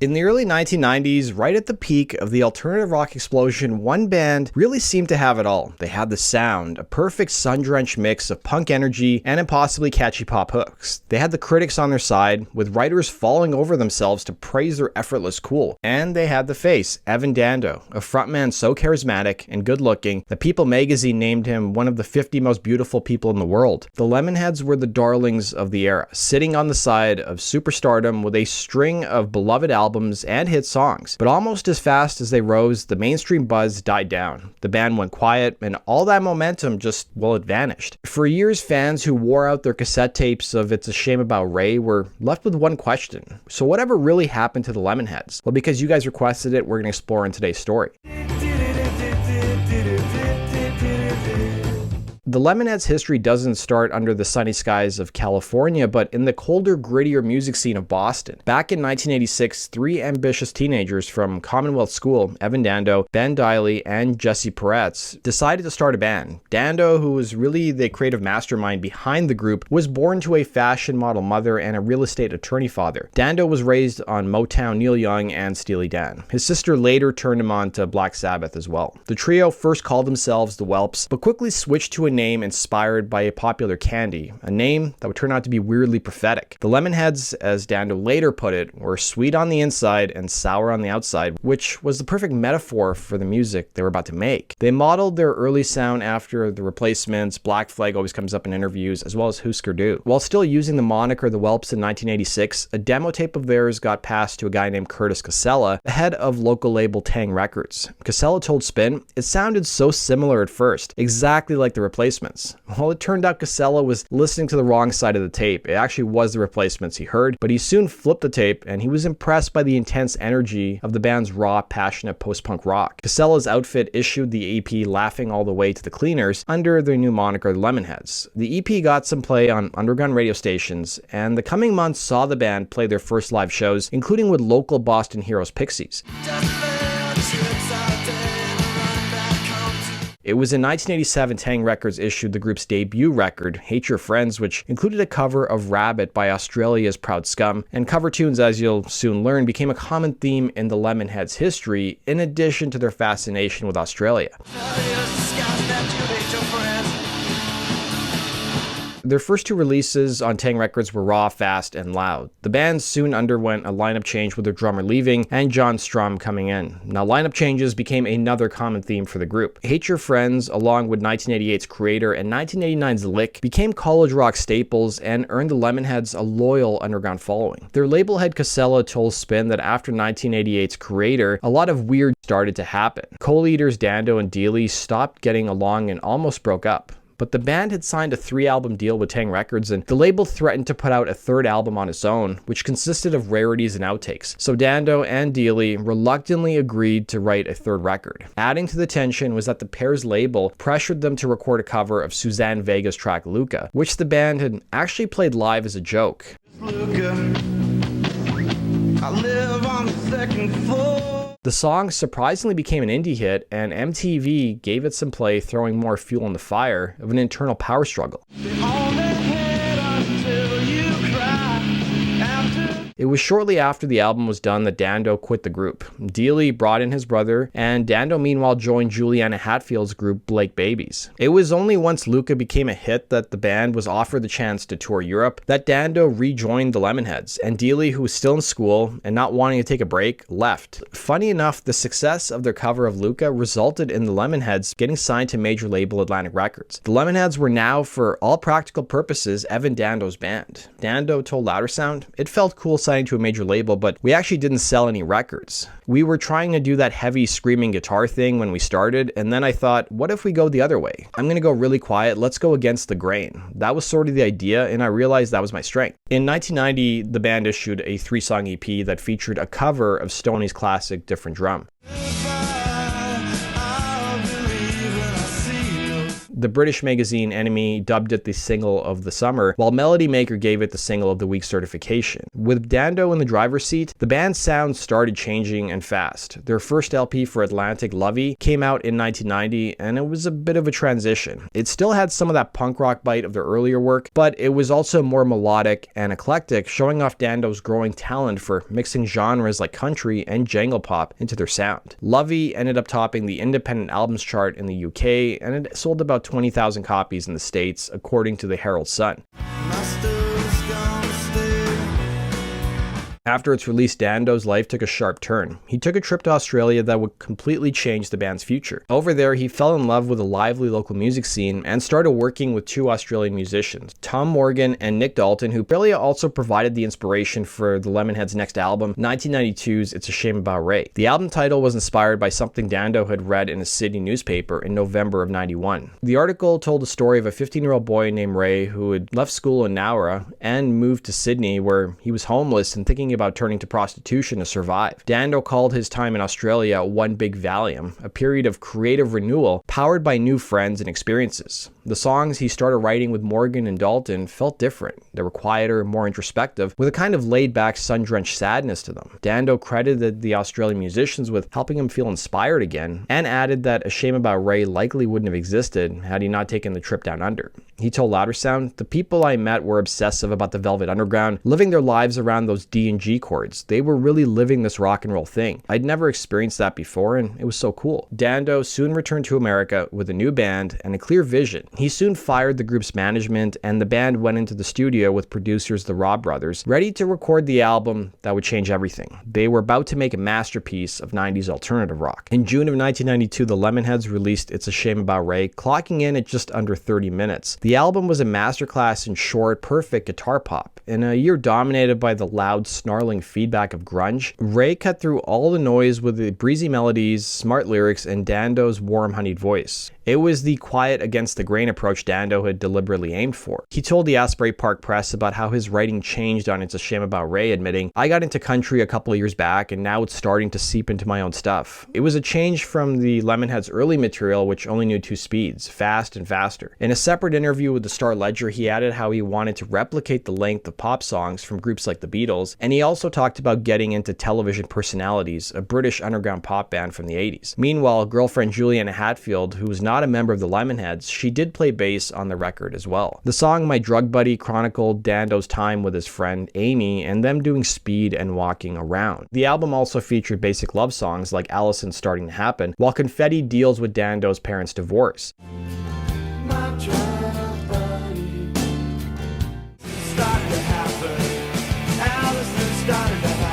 In the early 1990s, right at the peak of the alternative rock explosion, one band really seemed to have it all. They had the sound, a perfect sun-drenched mix of punk energy and impossibly catchy pop hooks. They had the critics on their side, with writers falling over themselves to praise their effortless cool. And they had the face, Evan Dando, a frontman so charismatic and good-looking that People magazine named him one of the 50 most beautiful people in the world. The Lemonheads were the darlings of the era, sitting on the side of superstardom with a string of beloved albums and hit songs. But almost as fast as they rose, the mainstream buzz died down. The band went quiet, and all that momentum just, well, it vanished. For years, fans who wore out their cassette tapes of It's a Shame About Ray were left with one question. So whatever really happened to the Lemonheads? Well, because you guys requested it, we're going to explore in today's story. The Lemonheads' history doesn't start under the sunny skies of California, but in the colder, grittier music scene of Boston. Back in 1986, three ambitious teenagers from Commonwealth School, Evan Dando, Ben Deily, and Jesse Peretz, decided to start a band. Dando, who was really the creative mastermind behind the group, was born to a fashion model mother and a real estate attorney father. Dando was raised on Motown, Neil Young, and Steely Dan. His sister later turned him on to Black Sabbath as well. The trio first called themselves the Whelps, but quickly switched to a name inspired by a popular candy, a name that would turn out to be weirdly prophetic. The Lemonheads, as Dando later put it, were sweet on the inside and sour on the outside, which was the perfect metaphor for the music they were about to make. They modeled their early sound after the Replacements, Black Flag always comes up in interviews, as well as Hüsker Dü. While still using the moniker the Whelps in 1986, a demo tape of theirs got passed to a guy named Curtis Casella, the head of local label Tang Records. Casella told Spin, "It sounded so similar at first, exactly like the Replacements." Well, it turned out Casella was listening to the wrong side of the tape. It actually was the Replacements he heard, but he soon flipped the tape and he was impressed by the intense energy of the band's raw, passionate post-punk rock. Casella's outfit issued the EP Laughing All the Way to the Cleaners under their new moniker, the Lemonheads. The EP got some play on underground radio stations, and the coming months saw the band play their first live shows, including with local Boston heroes Pixies. It was in 1987 Taang Records issued the group's debut record, Hate Your Friends, which included a cover of Rabbit by Australia's Proud Scum, and cover tunes, as you'll soon learn, became a common theme in the Lemonheads' history, in addition to their fascination with Australia. Their first two releases on Taang Records were raw, fast, and loud. The band soon underwent a lineup change with their drummer leaving and John Strum coming in. Now, lineup changes became another common theme for the group. Hate Your Friends, along with 1988's Creator and 1989's Lick, became college rock staples and earned the Lemonheads a loyal underground following. Their label head Casella told Spin that after 1988's Creator, a lot of weird started to happen. Co-leaders Dando and Deily stopped getting along and almost broke up. But the band had signed a 3-album deal with Taang Records, and the label threatened to put out a third album on its own, which consisted of rarities and outtakes. So Dando and Deily reluctantly agreed to write a third record. Adding to the tension was that the pair's label pressured them to record a cover of Suzanne Vega's track Luca, which the band had actually played live as a joke. Luca, I live on the second floor. The song surprisingly became an indie hit, and MTV gave it some play, throwing more fuel on the fire of an internal power struggle. It was shortly after the album was done that Dando quit the group. Deily brought in his brother, and Dando meanwhile joined Juliana Hatfield's group Blake Babies. It was only once Luca became a hit that the band was offered the chance to tour Europe that Dando rejoined the Lemonheads, and Deily, who was still in school and not wanting to take a break, left. Funny enough, the success of their cover of Luca resulted in the Lemonheads getting signed to major label Atlantic Records. The Lemonheads were now, for all practical purposes, Evan Dando's band. Dando told Louder Sound, "It felt cool signing to a major label, but we actually didn't sell any records. We were trying to do that heavy screaming guitar thing when we started, and then I thought, what if we go the other way? I'm gonna go really quiet, let's go against the grain." That was sort of the idea, and I realized that was my strength. In 1990, the band issued a 3-song EP that featured a cover of Stoney's classic Different Drum. The British magazine Enemy dubbed it the single of the summer, while Melody Maker gave it the single of the week certification. With Dando in the driver's seat, the band's sound started changing and fast. Their first LP for Atlantic, Lovey, came out in 1990, and it was a bit of a transition. It still had some of that punk rock bite of their earlier work, but it was also more melodic and eclectic, showing off Dando's growing talent for mixing genres like country and jangle pop into their sound. Lovey ended up topping the independent albums chart in the UK, and it sold about 20,000 copies in the States, according to the Herald Sun. After its release, Dando's life took a sharp turn. He took a trip to Australia that would completely change the band's future. Over there, he fell in love with a lively local music scene and started working with two Australian musicians, Tom Morgan and Nick Dalton, who Australia also provided the inspiration for the Lemonheads' next album, 1992's It's a Shame About Ray. The album title was inspired by something Dando had read in a Sydney newspaper in November of 91. The article told the story of a 15-year-old boy named Ray who had left school in Nowra and moved to Sydney, where he was homeless and thinking about turning to prostitution to survive. Dando called his time in Australia one big Valium, a period of creative renewal powered by new friends and experiences. The songs he started writing with Morgan and Dalton felt different. They were quieter, more introspective, with a kind of laid-back, sun-drenched sadness to them. Dando credited the Australian musicians with helping him feel inspired again, and added that A Shame About Ray likely wouldn't have existed had he not taken the trip down under. He told Louder Sound, "The people I met were obsessive about the Velvet Underground, living their lives around those D and G chords. They were really living this rock and roll thing. I'd never experienced that before, and it was so cool." Dando soon returned to America with a new band and a clear vision. He soon fired the group's management, and the band went into the studio with producers the Robb Brothers, ready to record the album that would change everything. They were about to make a masterpiece of 90s alternative rock. In June of 1992, the Lemonheads released It's a Shame About Ray, clocking in at just under 30 minutes. The album was a masterclass in short, perfect guitar pop. In a year dominated by the loud, snarling feedback of grunge, Ray cut through all the noise with the breezy melodies, smart lyrics, and Dando's warm, honeyed voice. It was the quiet against the grain approach Dando had deliberately aimed for. He told the Asbury Park Press about how his writing changed on It's a Shame About Ray, admitting, "I got into country a couple of years back, and now it's starting to seep into my own stuff." It was a change from the Lemonheads' early material, which only knew two speeds, fast and faster. In a separate interview with the Star Ledger, he added how he wanted to replicate the length of pop songs from groups like the Beatles, and he also talked about getting into Television Personalities, a British underground pop band from the 80s. Meanwhile, girlfriend Juliana Hatfield, who was not a member of the Lemonheads, she did play bass on the record as well. The song My Drug Buddy chronicled Dando's time with his friend Amy and them doing speed and walking around. The album also featured basic love songs like Allison's Starting to Happen, while Confetti deals with Dando's parents' divorce. My drug buddy started to happen. Allison's starting to happen.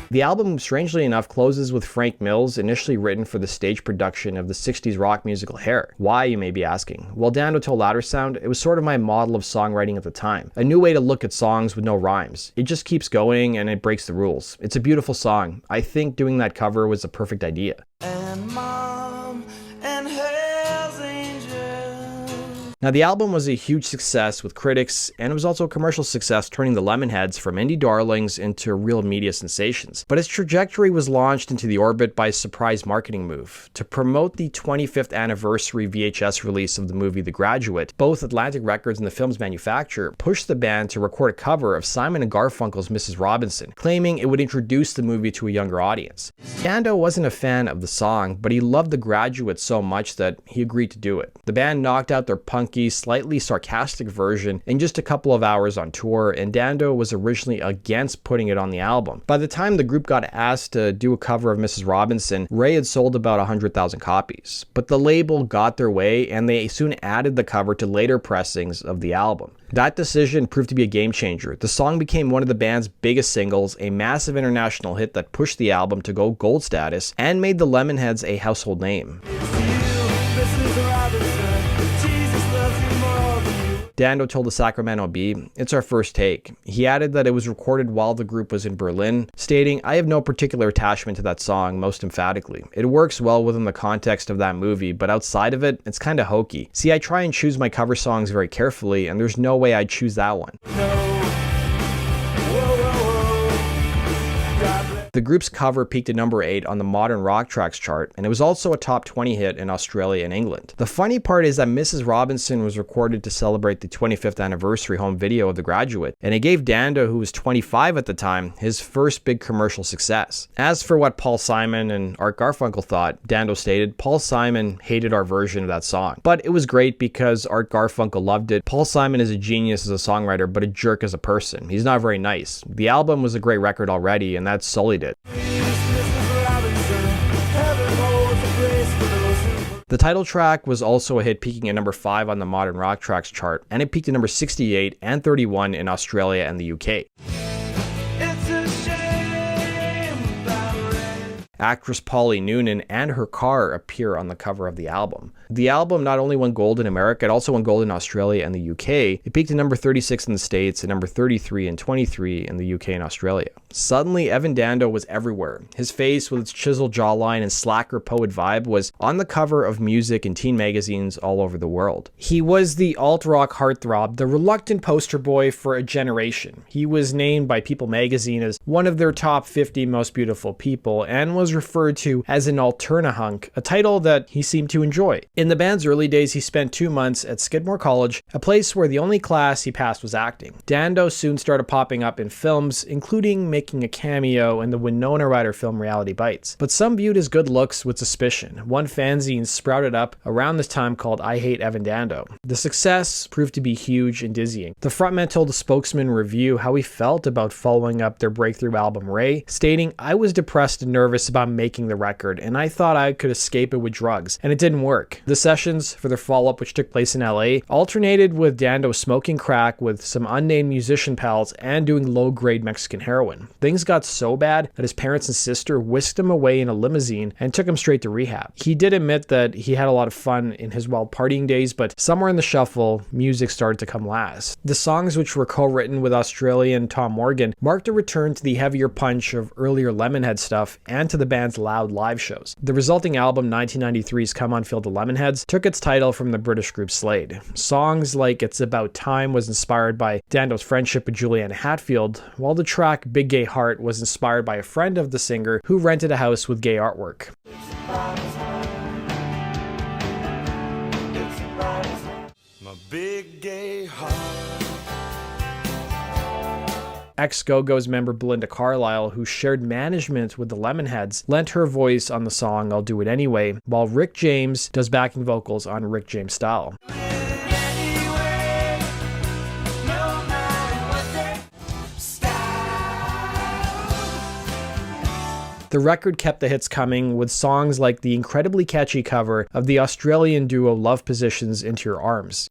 The album, strangely enough, closes with Frank Mills, initially written for the stage production of the 60s rock musical Hair. Why, you may be asking? Well, Dando told Louder Sound, "It was sort of my model of songwriting at the time. A new way to look at songs with no rhymes. It just keeps going and it breaks the rules. It's a beautiful song. I think doing that cover was a perfect idea." And Mom and Hell's Angels. Now, the album was a huge success with critics, and it was also a commercial success, turning the Lemonheads from indie darlings into real media sensations. But its trajectory was launched into the orbit by a surprise marketing move. To promote the 25th anniversary VHS release of the movie The Graduate, both Atlantic Records and the film's manufacturer pushed the band to record a cover of Simon & Garfunkel's Mrs. Robinson, claiming it would introduce the movie to a younger audience. Dando wasn't a fan of the song, but he loved The Graduate so much that he agreed to do it. The band knocked out their punky, slightly sarcastic version in just a couple of hours on tour, and Dando was originally against putting it on the album. By the time the group got asked to do a cover of Mrs. Robinson, Ray had sold about 100,000 copies. But the label got their way, and they soon added the cover to later pressings of the album. That decision proved to be a game changer. The song became one of the band's biggest singles, a massive international hit that pushed the album to gold status, and made the Lemonheads a household name. Dando told the Sacramento Bee, "It's our first take." He added that it was recorded while the group was in Berlin, stating, "I have no particular attachment to that song, most emphatically. It works well within the context of that movie, but outside of it, it's kinda hokey. See, I try and choose my cover songs very carefully, and there's no way I'd choose that one." The group's cover peaked at number 8 on the Modern Rock Tracks chart, and it was also a top 20 hit in Australia and England. The funny part is that Mrs. Robinson was recorded to celebrate the 25th anniversary home video of The Graduate, and it gave Dando, who was 25 at the time, his first big commercial success. As for what Paul Simon and Art Garfunkel thought, Dando stated, "Paul Simon hated our version of that song. But it was great because Art Garfunkel loved it. Paul Simon is a genius as a songwriter, but a jerk as a person. He's not very nice. The album was a great record already, and that sullied it." The title track was also a hit, peaking at number 5 on the Modern Rock Tracks chart, and it peaked at number 68 and 31 in Australia and the UK. Actress Polly Noonan and her car appear on the cover of the album. The album not only won gold in America, it also won gold in Australia and the UK. It peaked at number 36 in the States and number 33 and 23 in the UK and Australia. Suddenly, Evan Dando was everywhere. His face, with its chiseled jawline and slacker poet vibe, was on the cover of music and teen magazines all over the world. He was the alt-rock heartthrob, the reluctant poster boy for a generation. He was named by People magazine as one of their top 50 most beautiful people, and was referred to as an alternahunk, a title that he seemed to enjoy. In the band's early days, he spent 2 months at Skidmore College, a place where the only class he passed was acting. Dando soon started popping up in films, including making a cameo in the Winona Ryder film Reality Bites. But some viewed his good looks with suspicion. One fanzine sprouted up around this time called I Hate Evan Dando. The success proved to be huge and dizzying. The frontman told the Spokesman Review how he felt about following up their breakthrough album Ray, stating, "I was depressed and nervous about making the record, and I thought I could escape it with drugs, and it didn't work." The sessions for their follow-up, which took place in LA, alternated with Dando smoking crack with some unnamed musician pals and doing low-grade Mexican heroin. Things got so bad that his parents and sister whisked him away in a limousine and took him straight to rehab. He did admit that he had a lot of fun in his wild partying days, but somewhere in the shuffle, music started to come last. The songs, which were co-written with Australian Tom Morgan, marked a return to the heavier punch of earlier Lemonhead stuff and to the band's loud live shows. The resulting album, 1993's Come On Feel the Lemonheads, took its title from the British group Slade. Songs like It's About Time was inspired by Dando's friendship with Juliana Hatfield, while the track Big Gay Heart was inspired by a friend of the singer who rented a house with gay artwork. My big gay heart. Ex-Go-Go's member Belinda Carlisle, who shared management with the Lemonheads, lent her voice on the song I'll Do It Anyway, while Rick James does backing vocals on Rick James Style. The record kept the hits coming with songs like the incredibly catchy cover of the Australian duo Love Position's Into Your Arms.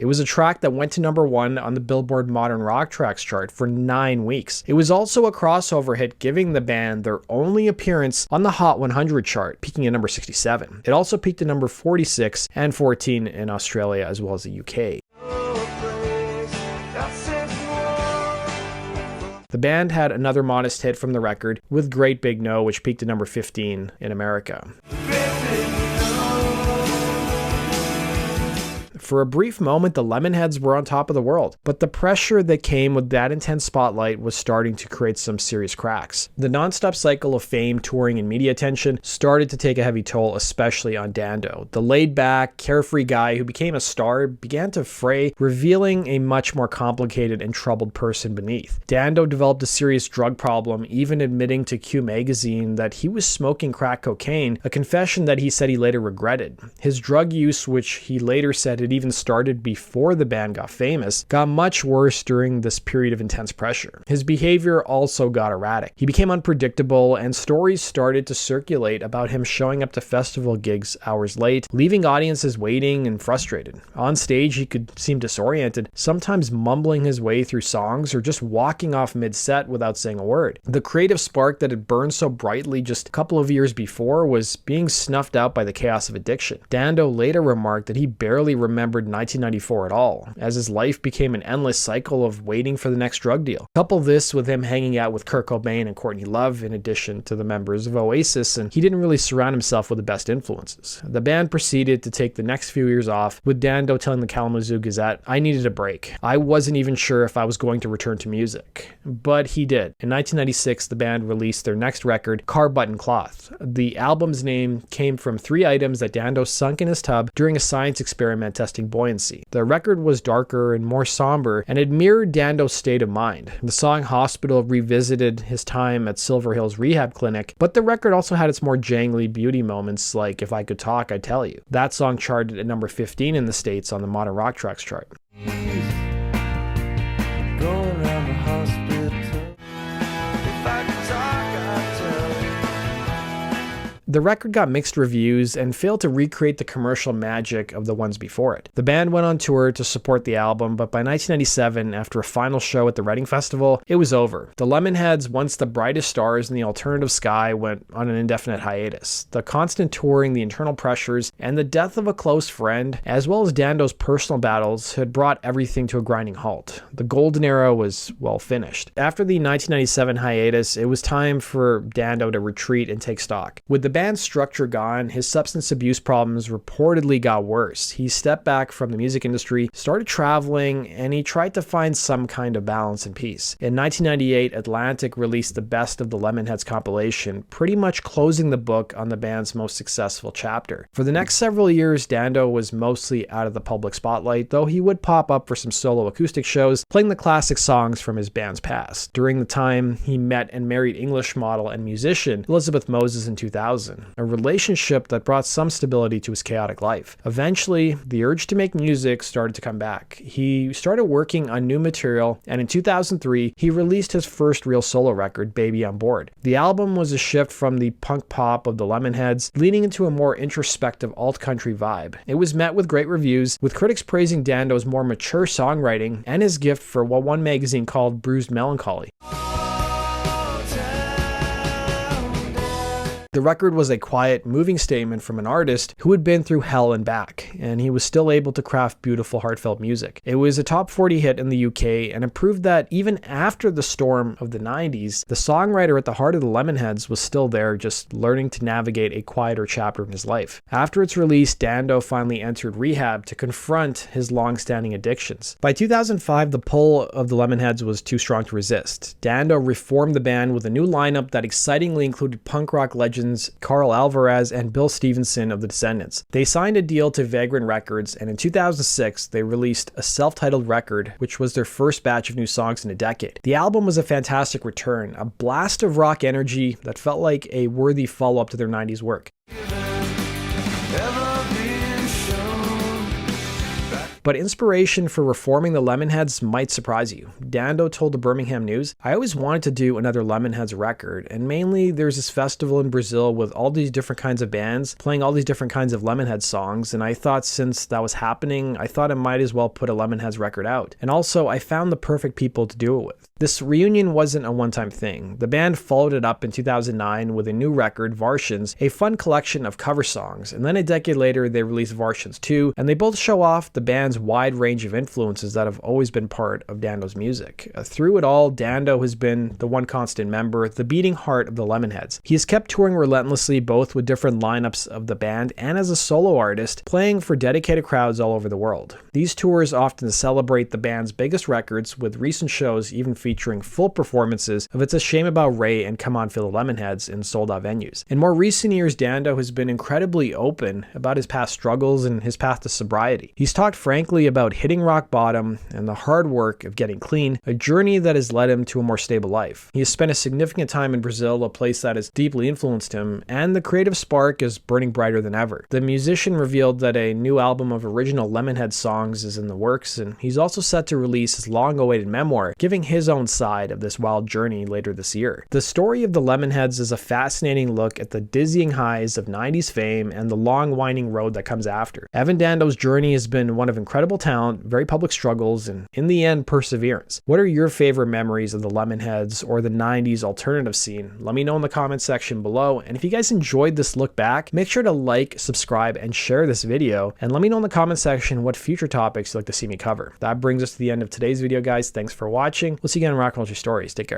It was a track that went to number 1 on the Billboard Modern Rock Tracks chart for 9 weeks. It was also a crossover hit, giving the band their only appearance on the Hot 100 chart, peaking at number 67. It also peaked at number 46 and 14 in Australia as well as the UK. The band had another modest hit from the record with Great Big No, which peaked at number 15 in America. For a brief moment, the Lemonheads were on top of the world, but the pressure that came with that intense spotlight was starting to create some serious cracks. The non-stop cycle of fame, touring, and media attention started to take a heavy toll, especially on Dando. The laid-back, carefree guy who became a star began to fray, revealing a much more complicated and troubled person beneath. Dando developed a serious drug problem, even admitting to Q magazine that he was smoking crack cocaine, a confession that he said he later regretted. His drug use, which he later said had even started before the band got famous, got much worse during this period of intense pressure. His behavior also got erratic. He became unpredictable, and stories started to circulate about him showing up to festival gigs hours late, leaving audiences waiting and frustrated. On stage, he could seem disoriented, sometimes mumbling his way through songs or just walking off mid-set without saying a word. The creative spark that had burned so brightly just a couple of years before was being snuffed out by the chaos of addiction. Dando later remarked that he barely remembered remembered 1994 at all, as his life became an endless cycle of waiting for the next drug deal. Couple this with him hanging out with Kurt Cobain and Courtney Love, in addition to the members of Oasis, and he didn't really surround himself with the best influences. The band proceeded to take the next few years off, with Dando telling the Kalamazoo Gazette, "I needed a break. I wasn't even sure if I was going to return to music." But he did. In 1996, the band released their next record, Car Button Cloth. The album's name came from 3 items that Dando sunk in his tub during a science experiment testing buoyancy. The record was darker and more somber, and it mirrored Dando's state of mind. The song Hospital revisited his time at Silver Hills Rehab Clinic, but the record also had its more jangly beauty moments, like If I Could Talk, I'd Tell You. That song charted at number 15 in the States on the Modern Rock Tracks chart. The record got mixed reviews and failed to recreate the commercial magic of the ones before it. The band went on tour to support the album, but by 1997, after a final show at the Reading Festival, it was over. The Lemonheads, once the brightest stars in the alternative sky, went on an indefinite hiatus. The constant touring, the internal pressures, and the death of a close friend, as well as Dando's personal battles, had brought everything to a grinding halt. The golden era was, well, finished. After the 1997 hiatus, it was time for Dando to retreat and take stock. With the band's structure gone, his substance abuse problems reportedly got worse. He stepped back from the music industry, started traveling, and he tried to find some kind of balance and peace. In 1998, Atlantic released the Best of the Lemonheads compilation, pretty much closing the book on the band's most successful chapter. For the next several years, Dando was mostly out of the public spotlight, though he would pop up for some solo acoustic shows, playing the classic songs from his band's past. During the time, he met and married English model and musician Elizabeth Moses in 2000. A relationship that brought some stability to his chaotic life. Eventually, the urge to make music started to come back. He started working on new material, and in 2003, he released his first real solo record, Baby on Board. The album was a shift from the punk pop of the Lemonheads, leaning into a more introspective alt-country vibe. It was met with great reviews, with critics praising Dando's more mature songwriting and his gift for what one magazine called bruised melancholy. The record was a quiet, moving statement from an artist who had been through hell and back, and he was still able to craft beautiful, heartfelt music. It was a top 40 hit in the UK, and it proved that even after the storm of the 90s, the songwriter at the heart of the Lemonheads was still there, just learning to navigate a quieter chapter in his life. After its release, Dando finally entered rehab to confront his long-standing addictions. By 2005, the pull of the Lemonheads was too strong to resist. Dando reformed the band with a new lineup that excitingly included punk rock legends Carl Alvarez and Bill Stevenson of the Descendants. They signed a deal to Vagrant Records, and in 2006 they released a self-titled record, which was their first batch of new songs in a decade. The album was a fantastic return, a blast of rock energy that felt like a worthy follow-up to their 90s work. But inspiration for reforming the Lemonheads might surprise you. Dando told the Birmingham News, "I always wanted to do another Lemonheads record, and mainly there's this festival in Brazil with all these different kinds of bands playing all these different kinds of Lemonheads songs, and I thought since that was happening, I thought I might as well put a Lemonheads record out. And also, I found the perfect people to do it with." This reunion wasn't a one-time thing. The band followed it up in 2009 with a new record, Varsins, a fun collection of cover songs, and then a decade later they released Varsins 2, and they both show off the band's wide range of influences that have always been part of Dando's music. Through it all, Dando has been the one constant member, the beating heart of the Lemonheads. He has kept touring relentlessly, both with different lineups of the band and as a solo artist, playing for dedicated crowds all over the world. These tours often celebrate the band's biggest records, with recent shows even featuring full performances of It's a Shame About Ray and Come On Feel the Lemonheads in sold-out venues. In more recent years, Dando has been incredibly open about his past struggles and his path to sobriety. He's talked frankly about hitting rock bottom and the hard work of getting clean, a journey that has led him to a more stable life. He has spent a significant time in Brazil, a place that has deeply influenced him, and the creative spark is burning brighter than ever. The musician revealed that a new album of original Lemonhead songs is in the works, and he's also set to release his long-awaited memoir, giving his own side of this wild journey later this year. The story of the Lemonheads is a fascinating look at the dizzying highs of 90s fame and the long winding road that comes after. Evan Dando's journey has been one of incredible talent, very public struggles, and in the end, perseverance. What are your favorite memories of the Lemonheads or the 90s alternative scene? Let me know in the comment section below. And if you guys enjoyed this look back, make sure to like, subscribe, and share this video. And let me know in the comment section what future topics you'd like to see me cover. That brings us to the end of today's video, guys. Thanks for watching. We'll see you again in Rock and Roll Stories. Take care.